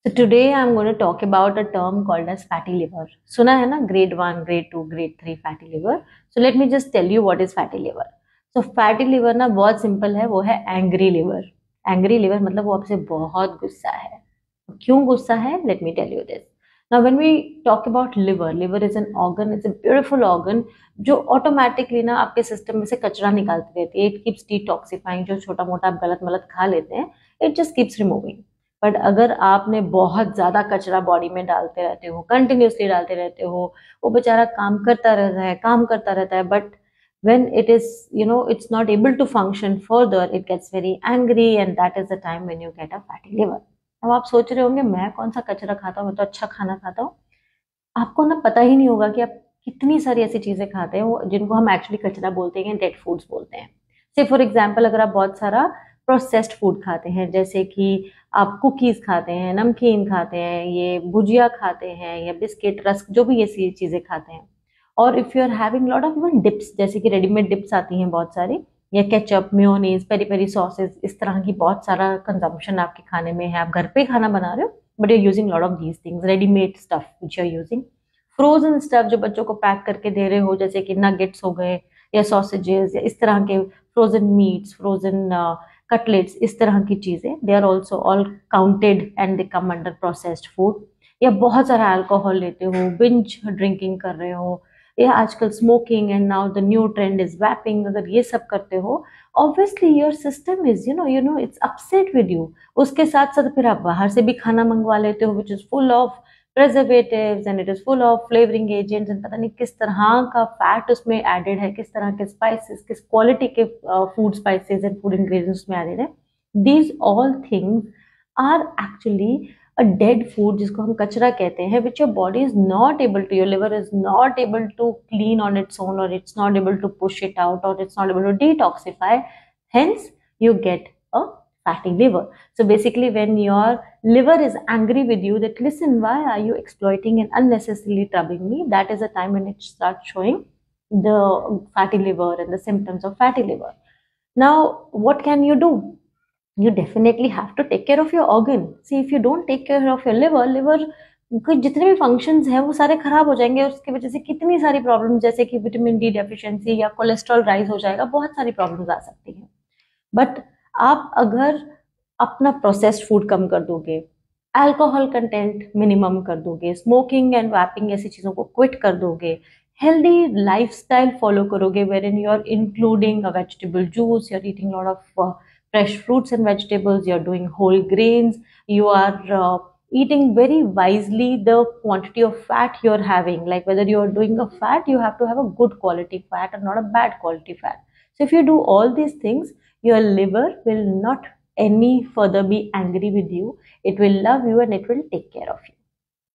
So today I'm going to talk about a term called as fatty liver. सुना है ना, grade 1, grade 2, grade 3 fatty liver. So let me just tell you what is fatty liver. So fatty liver ना बहुत simple है, वो है angry liver. Angry liver मतलब वो आपसे बहुत गुस्सा है. क्यों गुस्सा है? Let me tell you this. Now when we talk about liver, liver is an organ, it's a beautiful organ जो ऑटोमेटिकली ना आपके सिस्टम में से कचरा निकालती रहती है. It keeps detoxifying. जो छोटा मोटा आप गलत मलत खा लेते हैं, it just keeps removing. But अगर आपने बहुत ज्यादा कचरा बॉडी में डालते रहते हो, कंटिन्यूसली डालते रहते हो, वो बेचारा काम करता रहता है, but when it is, it's not able to function further, it gets very angry, and that is the time when you get a fatty liver. अब आप सोच रहे होंगे मैं कौन सा कचरा खाता हूँ, मैं तो अच्छा खाना खाता हूँ. आपको ना पता ही नहीं होगा कि आप कितनी सारी ऐसी चीजें खाते हैं जिनको हम एक्चुअली कचरा बोलते हैं, डेड फूड्स बोलते हैं. से फॉर एग्जाम्पल अगर आप बहुत सारा प्रोसेस्ड फूड खाते हैं, जैसे कि आप कुकीज खाते हैं, नमकीन खाते हैं, ये भुजिया खाते हैं, या बिस्किट, रस्क, जो भी ये चीजें खाते हैं, और if you are having lot of even dips, जैसे कि रेडीमेड डिप्स आती हैं बहुत सारी, या ketchup, mayonnaise, peri peri sauces, इस तरह की बहुत सारा कंजम्पशन आपके खाने में है. आप घर पे खाना बना रहे हो but you are using lot of these things, readymade stuff which you are using. Frozen stuff जो बच्चों को पैक करके दे रहे हो, जैसे कि नगेट्स हो गए, या सॉसेजेस, या इस तरह के फ्रोजन मीट्स, फ्रोजन कटलेट्स, इस तरह की चीजें, they are also all counted and they come under processed food. या बहुत सारा अल्कोहल लेते हो, बिंज ड्रिंकिंग कर रहे हो, या आजकल smoking and now the new trend is vaping, अगर ये सब करते हो, obviously your system is it's upset with you. उसके साथ साथ फिर आप बाहर से भी खाना मंगवा लेते हो which is full of preservatives and it is full of flavoring agents, and पता नहीं किस तरह का फैट उसमें एडेड है, किस तरह के स्पाइसेस, किस क्वालिटी के food spices and food ingredients में एडेड है. These all things are actually a dead food, जिसको हम कचरा कहते हैं, which your body is not able to, your liver is not able to clean on its own, और it's not able to push it out, और it's not able to detoxify. Hence you get a fatty liver. So basically when your liver is angry with you that listen, why are you exploiting and unnecessarily troubling me, that is the time when it starts showing the fatty liver and the symptoms of fatty liver. Now what can you do? You definitely have to take care of your organ. See, if you don't take care of your liver के जितने भी functions हैं वो सारे खराब हो जाएंगे, और उसकी वजह से कितनी सारी प्रॉब्लम्स, जैसे कि विटामिन डी डेफिशिएंसी या कोलेस्ट्रॉल राइज हो जाएगा, बहुत सारी प्रॉब्लम्स आ सकती हैं. बट आप अगर अपना प्रोसेस्ड फूड कम कर दोगे, अल्कोहल कंटेंट मिनिमम कर दोगे, स्मोकिंग एंड वैपिंग ऐसी चीज़ों को क्विट कर दोगे, हेल्दी लाइफस्टाइल फॉलो करोगे wherein you are including a vegetable juice, you are eating lot of fresh fruits and vegetables, you're doing whole grains, you are eating very wisely the quantity of fat you're having, like whether you're doing a fat, you have to have a good quality fat and not a bad quality fat. So if you do all these things, your liver will not any further be angry with you. It will love you and it will take care of you.